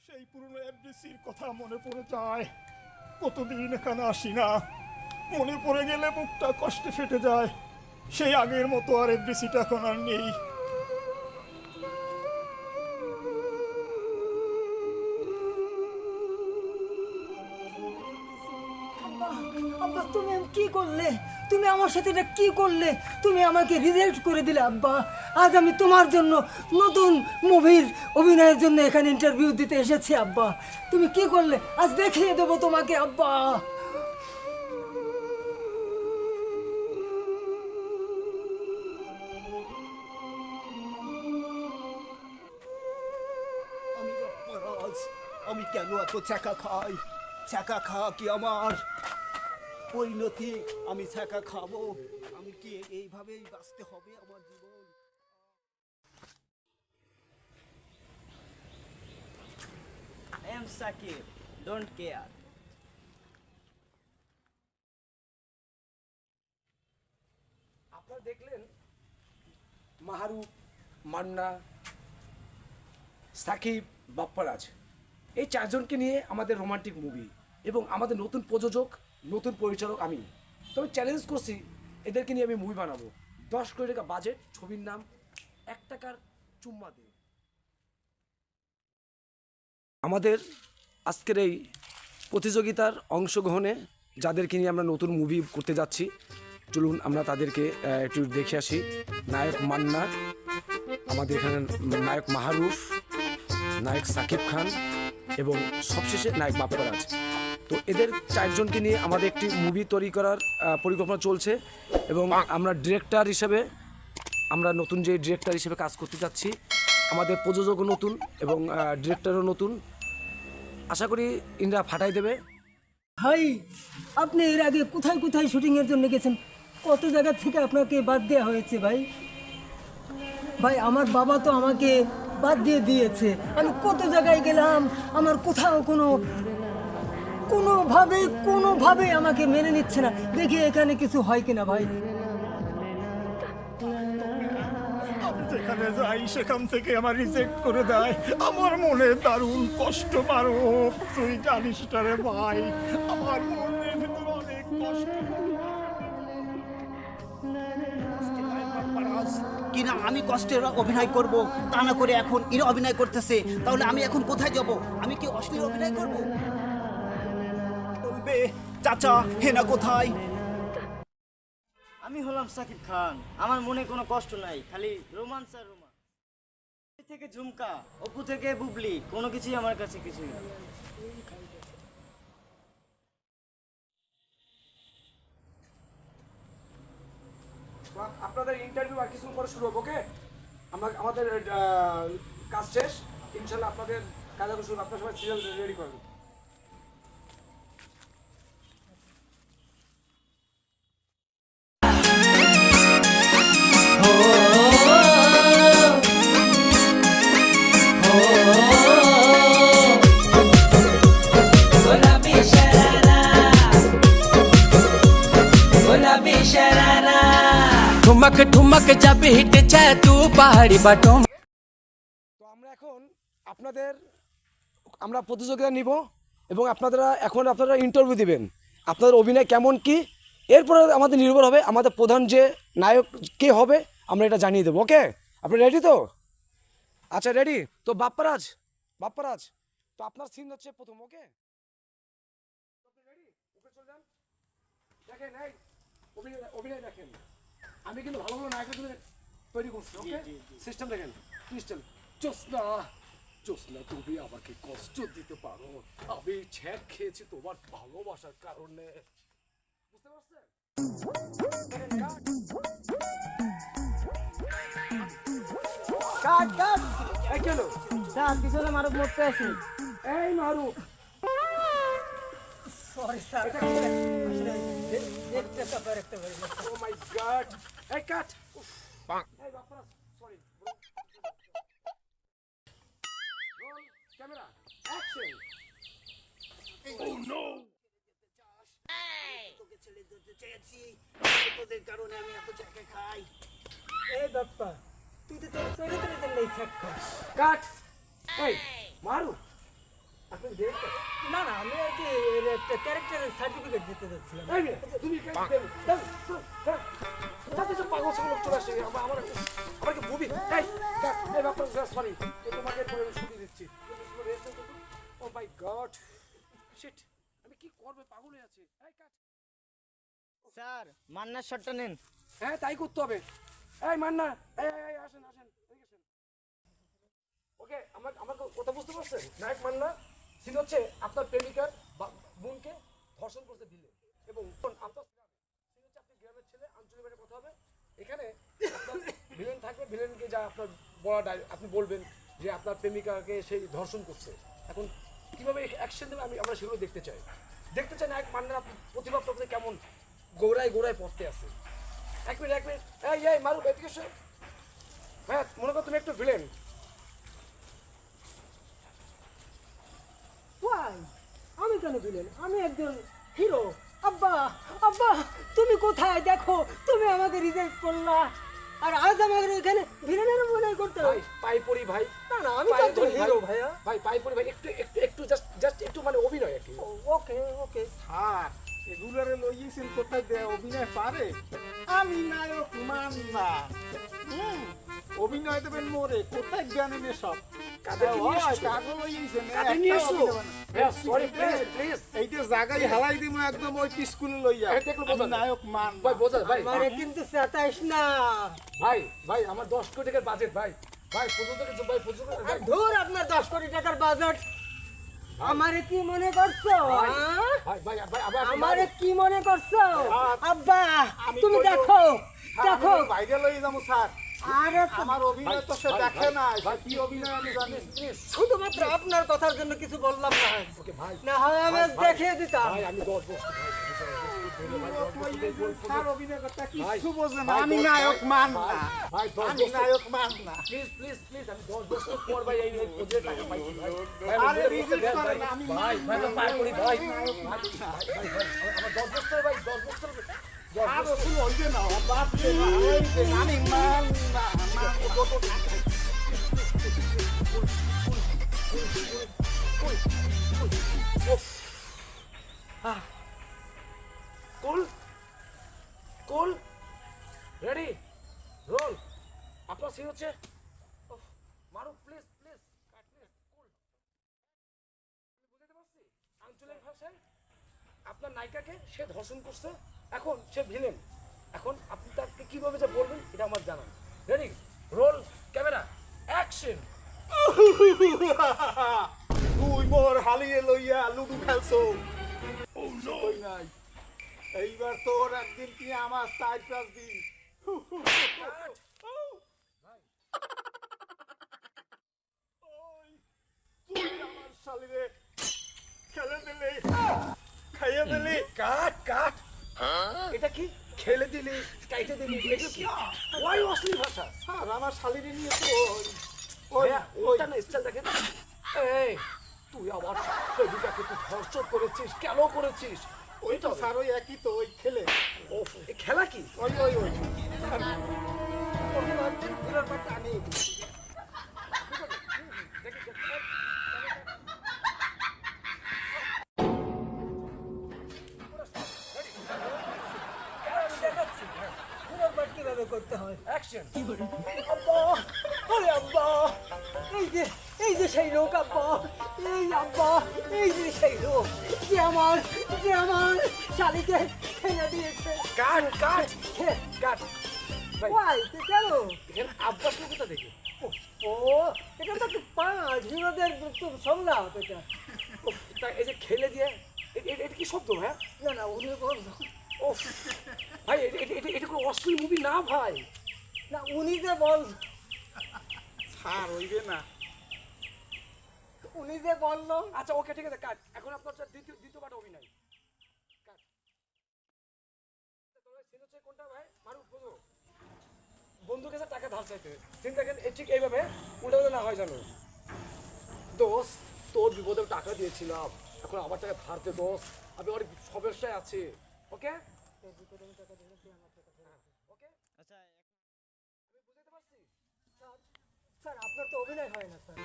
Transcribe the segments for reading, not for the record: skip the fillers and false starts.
সেই পুরনো এফডিসির কথা মনে পড়ে যায়। কতদিন এখানে আসি না, মনে পড়ে গেলে বুকটা কষ্টে ফেটে যায়। সেই আগের মতো আর এফডিসিটা এখন আর নেই। আব্বা, তুমি কি করলে? তুমি আমার সাথে এটা কি করলে? তুমি আমাকে রিজেক্ট করে দিলে আব্বা। আজ আমি তোমার জন্য নতুন মুভির অভিনয়ের জন্য এখানে ইন্টারভিউ দিতে এসেছি আব্বা। তুমি কি করলে? আজ দেখিয়ে দেবো তোমাকে আব্বা। আমি অপরাধ। আমি কেন এত ছ্যাঁকা খাই? ছ্যাঁকা খাওয়া কি আমার পরিণতি? আমি ছ্যাঁকা খাবো? আমি কি এইভাবেই বাঁচতে হবে আমার জীবন? I am Sakib. Don't care. আপনারা দেখলেন মাহারুফ, মান্না, সাকিব, বাপ্পারাজ, এই চারজনকে নিয়ে আমাদের রোমান্টিক মুভি এবং আমাদের নতুন প্রযোজক, নতুন পরিচালক আমি। তবে চ্যালেঞ্জ করছি এদেরকে নিয়ে আমি মুভি বানাবো। 10 কোটি টাকা বাজেট, ছবির নাম 1 টাকার চুম্মা দে। আমাদের আজকের এই প্রতিযোগিতার অংশগ্রহণে যাদেরকে নিয়ে আমরা নতুন মুভি করতে যাচ্ছি, চলুন আমরা তাদেরকে একটু দেখে আসি। নায়ক মান্না, আমাদের এখানে নায়ক মাহারুফ, নায়ক সাকিব খান এবং সবশেষে নায়ক বাপ্পারাজ। তো এদের চারজনকে নিয়ে আমাদের একটি মুভি তৈরি করার পরিকল্পনা চলছে এবং আমরা ডিরেক্টর হিসেবে, আমরা নতুন যে ডিরেক্টর হিসেবে কাজ করতে যাচ্ছি। আমাদের প্রযোজকও নতুন এবং ডিরেক্টরও নতুন। আশা করি ইন্ডিয়া ফাটাই দেবে। ভাই, আপনি এর আগে কোথায় কোথায় শুটিংয়ের জন্য গেছেন? কত জায়গা থেকে আপনাকে বাদ দেওয়া হয়েছে ভাই। ভাই, আমার বাবা তো আমাকে বাদ দিয়ে দিয়েছে। আমি কত জায়গায় গেলাম, আমার কোথাও কোনোভাবে আমাকে মেনে নিচ্ছে না। দেখি এখানে কিছু হয় কিনা ভাই। আমি যেখানে যাই সেখান থেকে আমার রিজেক্ট করে দেয়। আমার মনে দারুণ কষ্ট মারুফ, তুই জানিস না রে ভাই, আমার মনের ভিতর অনেক কষ্ট। কিনা আমি কষ্টের অভিনয় করব, তা না করে এখন এরা অভিনয় করতেছে। তাহলে আমি এখন কোথায় যাব? আমি কি অশ্লীল অভিনয় করব? বলবে চাচা হেনা কোথায়? আমি হলাম সাকিব খান। আমার মনে কোনো কষ্ট নাই, খালি রোমান্স আর রোমান্স। থেকে ঝুমকা, অপু থেকে বুবলি, কোনো কিছুই আমার কাছে কিছুই না। আপনাদের ইন্টারভিউ আর কিছুক্ষণ পরে শুরু হবে, ওকে? আমাদের কাজ শেষ, ইনশাল্লাহ আপনাদের কাজ শুরু। আপনার সবাই সিরিয়াল রেডি করেন। ठुमक ठुमक जब हिट जाए तू पहाड़ी बाटों। তো আমরা প্রতিযোগিতা নিব এবং আপনারা ইন্টারভিউ দিবেন। আপনাদের অভিনয় কেমন কি, এরপরে আমাদের নির্ভর হবে আমাদের প্রধান যে নায়ক কে হবে, আমরা এটা জানিয়ে দেবো, ওকে? আপনি রেডি তো? আচ্ছা, রেডি তো। বাপ্পারাজ, তো আপনার সিন হচ্ছে প্রথম, ওকে? আপনি রেডি? উপরে চলে যান। দেখেন, এই অভিনয় দেখেন। আমি কিন্তু ভালো ভালো নায়ক তৈরি করছি, ওকে? সিস্টেম দেখেন, ক্রিস্টাল। জোসনা, তুমি আমাকে কষ্ট দিতে পারো, আমি ছ্যাঁক খেয়েছি তোমার ভালোবাসার কারণে, বুঝতে পারছেন? এই কেন তার পিছনে মারুফ মরতে আসি। এই মারুফ, সরি স্যার, ও মাই গড, এই কাট। এই Bapparaj, sorry. Roll camera action. Oh no! তোকে ছেড়ে দিতে চেয়েছি, তোদের কারণে আমি এত ছ্যাঁকা খাই। এই বাপ্পা, তুই তো তোর চরিত্রের জন্যই ছ্যাক খাস। কাট। এই মারুফ, আপনি ডিরেক্টর? না না, আমি আর কি এর একটা ক্যারেক্টারের সার্টিফিকেট দিতে যাচ্ছিলাম। এই মেয়ে, তুমি পাগল ছাগল চলে আসছে আমার কি বুবি সরি তোমাকে শুনে দিচ্ছি। ও মাই গড শিট, আমি কি করবে, পাগল হয়ে আছে। স্যার মান্নার শটটা নেন। হ্যাঁ তাই করতে হবে। এই মান্না, এই আসেন আসেন এদিকে আসেন। ওকে, আমাকে কথা বুঝতে পারছেন? নায়ক মান্না সিন হচ্ছে আপনার প্রেমিকার বোনকে ধর্ষণ করতে দিলে এবং আপনার সিন হচ্ছে আপনি গ্রামের ছেলে, আঞ্চলিক ভাষায় কথা হবে। এখানে আপনার ভিলেন থাকবে, ভিলেনকে যা আপনার বলা আপনি বলবেন যে আপনার প্রেমিকাকে সেই ধর্ষণ করছে। এখন কিভাবে অ্যাকশন দেবে আমরা সেগুলো দেখতে চাই নায়ক মান্নার প্রতিভা প্রকৃতি কেমন গোড়ায় পড়তে আছে। এক মিনিট এই মারু এদিকে এসো। হ্যাঁ মনে করো তুমি একটু ভিলেন। ওয়াই, আমি কেন ভিলেন? আমি একজন হিরো। আব্বা আব্বা, তুমি কোথায়? দেখো, তুমি আমাকে রিজেক্ট করলা, আর আজ আমাদের এখানে ভিলেনের মনে করতে ভাই হয়। পাই পড়ি ভাই। না না, আমি তো একজন হিরো ভাইয়া। ভাই পাই পড়ি ভাই, একটু জাস্ট একটু মানে অভিনয় আর কি। ওকে ওকে। স্যার এগুলারে লইয়েছেন কোথায় দেয় অভিনয় পারে? আমি নায়ক মান্না। অভিনয় দেবেন মোরে, কোথায় জানেন এসব? কাদের কি নিয়ে এসছো? কাগজ লইয়েছেন কাদের নিয়ে এসছো? হ্যাঁ সরি প্লিজ এইটা জায়গায় হালাই দিব একদম ওই স্কুলে লইয়া। এই দেখলো বোঝা যায়। নায়ক মান ভাই বোঝা ভাই আমারে কিন্তু চাতাইস না। ভাই আমার 10 কোটি টাকার বাজেট ভাই পর্যন্ত আর ধুর, আপনার 10 কোটি টাকার বাজেট। আমারে কি মনে করছো? হ্যাঁ? ভাই আবার আমারে কি মনে করছো? আব্বা তুমি দেখো দেখো। বাইরে লই যাবো স্যার। আরে আমার অভিনয় তো সে দেখে না, কি অভিনয় আমি জানি। শুধুমাত্র আপনার কথার জন্য কিছু বললাম না। ভাই না হয় আমি দেখিয়ে দিতাম। ভাই আমি 10 বছর স্যার অভিনয় করতে ভাই, কিছু বোঝে না। ভাই, আমি দশ- নায়ক মান না। ভাই 10 আমি নায়ক মান না। প্লিজ আমি 10 বছর পর ভাই এই প্রজেক্ট টাকা পাইছি ভাই। আরে রিজেক্ট করে না, আমি ভাই তো পার করি ভাই আমার 10 বছর ভাই 10 বছর আর ওগুলো হইবে না, বাপ রে বাপ, হইবে না, আমি মান না, মান কুল রেডি রোল। আপনার সিন হচ্ছে মারু প্লিজ কাট প্লিজ কুল। আমি বুঝাতে পারছি আঞ্চলিক ভাষায় আপনার নায়িকাকে সে ধর্ষণ করছে, এখন সে ভিলেন। এখন আপনি তাকে কিভাবে যে বলবেন এটা আমার জানা। Ready roll camera action. তুই মোর হালিয়ে লইয়া লুডু খেলছো। ওই নাই, এইবার তোর একদিন কি আমার 4-5 দিন। ওই, তুই আমার শালিরে খেলে দিলি, খাইয়ে দিলি। কাট এটা কি খেলে দিলি কাইটে দিলি এটা কি ওই অশ্লীল ভাষা। স্যার আমার শালিরে নিয়ে তো ভাইয়া, ওইটা না স্টাইল দেখেন। এই তুই আমার প্রেমিকাকে তুই ধর্ষণ করেছিস, কেন করেছিস? ওই তো স্যার ওই একই তো, ওই খেলে ওফ, এ খেলা কি? ওই টানে। কিভাবে করতে হয়? অ্যাকশন। আব্বা, আরে আব্বা, এই যে সেই লোক আব্বা, এই যে সেই লোক যে আমার শালিকে খেয়ে দিয়েছে। কাট ভাই ভাই তুই কেন? এখানে আব্বাস কোথা থেকে? ও, এটা তো একটু পাঁচ হিরোদের একটু সংলাপ এটা। ওফ, তা এই যে খেলে দিয়ে এটা কি শব্দ হ্যাঁ? না উনি বললো ওফ ভাই এটা কোনো অশ্লীল মুভি না ভাই। না, উনি যে বল স্যার হইবে না। উনি যে বললো। আচ্ছা ওকে ঠিক আছে কাট। এখন আপনার দ্বিতীয়বার অভিনয় কাট। তোমরা সিন হচ্ছে কোনটা ভাই? মারু বুঝো বন্ধুর কাছে টাকা ধার চাইতে সিন দেখেন ঠিক এইভাবে উল্টা না হয় জানো। দোস্ত তোর বিপদে টাকা দিয়েছিলাম, এখন আমার টাকা ধার দে দোস্ত, আমি অনেক সমস্যায় আছি। ওকে ওকে আচ্ছা আমি বুঝাতে পারছি? স্যার আপনার তো অভিনয় হয় না স্যার।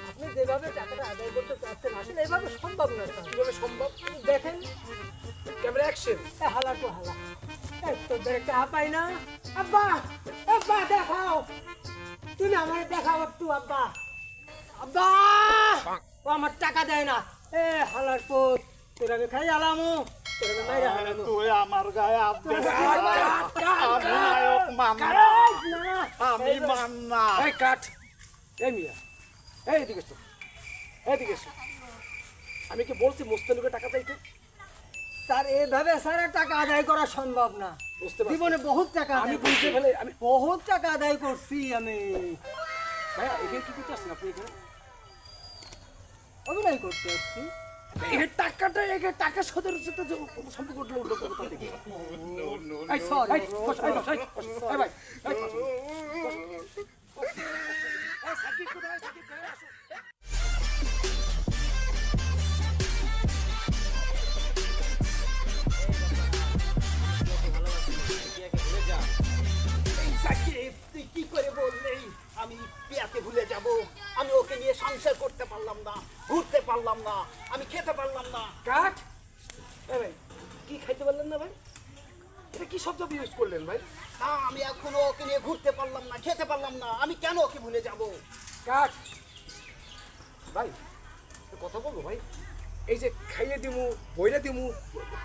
আপনি যেভাবে টাকাটা আদায় করতে চাচ্ছেন আসলে এভাবে সম্ভব না স্যার। কিভাবে সম্ভব? দেখেন ক্যামেরা অ্যাকশন। হালা তো হালা তো দেখতে পাই না। আব্বা আব্বা দেখাও, তুমি আমার দেখাও একটু আব্বা। আব্বা ও আমার টাকা দেয় না। এ হালার পোত তোর আমি খাই আলামো, তোর আমি মাইরা হালামো। তুই আমার গায়ে হাত দিস না। আমি না, নায়ক মান্না, আমি মান্না। এই কাট। এই মিয়া, এই এদিকে এসো, এদিকে এসো। আমি কি বলছি মোস্তানুকে টাকা চাইতে? স্যার এইভাবে স্যার টাকা আদায় করা সম্ভব না। বুঝতে পারছি। জীবনে বহুত টাকা আমি আদায় বুঝতে করছি। ফেলে আমি বহুত টাকা আদায় করছি আমি। ভাইয়া এখানে কি করতে আসছেন আপনি এখানে? অভিনয় করতে আসছি। এই টাকাটা এখানে টাকা সদের সাথে যে সম্পর্ক উঠলো উঠলো কোথা থেকে? এই Sorry. এই বস, এই বস, এই বস, এই ভাই, এই বস, বস, বস। এই সাকিব কোথায়? সাকিব কোথায়? আসো। এই সাকিব, তুই কি করে বললি আমি বিয়াকে ভুলে যাব? আমি ওকে নিয়ে সংসার করতে পারলাম না, ঘুরতে পারলাম না, আমি খেতে পারলাম না। কাট। এই ভাই কি খাইতে পারলেন না ভাই? এটা কি শব্দ ইউজ করলেন ভাই? না, আমি এখনো ওকে নিয়ে ঘুরতে পারলাম না, খেতে পারলাম না, আমি কেন ওকে ভুলে যাব? কাট। ভাই একটা কথা বলবো ভাই, এই যে খাইয়ে দিমু, বইরে দিমু,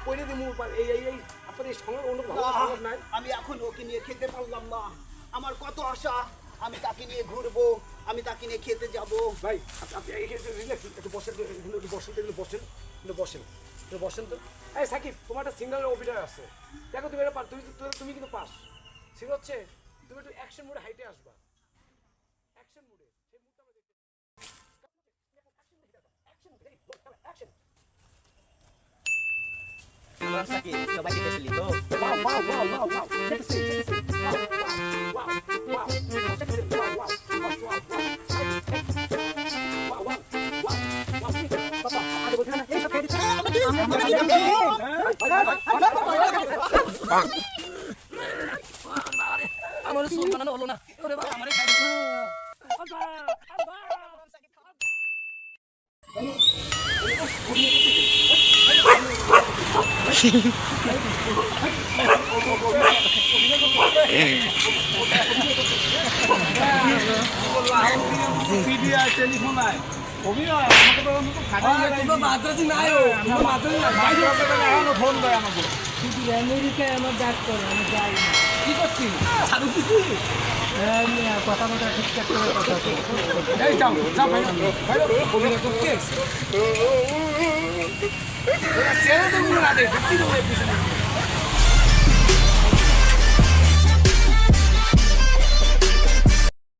পইরে দিমু, বা এই এই এই আপনার এই সঙ্গে অন্য ভালো সম্ভব নাই। আমি এখন ওকে নিয়ে খেতে পারলাম না। আমার কত আশা, আমি তাকে নিয়ে ঘুরবো, আমি তাকে নিয়ে খেতে যাব। ভাই আপনি রিল্যাক্স একটু বসেন, একটু বসেন, একটু বসেন, একটু বসেন, একটু বসেন তো। এই সাকিব তোমার একটা সিঙ্গেলের অভিনয় আছে, দেখো তুমি এটা তুমি কিন্তু পাস। ঠিক হচ্ছে, তুমি একটু অ্যাকশন মোডে হাইটে আসবা, অ্যাকশন মোডে, সেই মুডটা আমরা দেখতে অ্যাকশন। আমার সাকিব সবাইকে দেখলি তো? Wow, wow, wow, wow, wow. Take a seat, take a seat. Wow, wow, wow, wow. Take a seat. Wow, wow, wow, wow, wow. Wow, wow, wow, wow. Papa, আগে বলছিলেন না, এই সব খেয়ে দিচ্ছে। আমার সুর বানানো হলো না ওরে বাবা আমারে খাই দিল। আমেরিকায় আমার ডাক করে, আমি যাই না। কি করছিস? কথা কথা ঠিকঠাক করে কথা বলো। এই যাও, যাও ভাই, ভাই, অভিনয় করছিস? ছেড়ে দেবো না রে, দেখছি তো ওই পিছনে।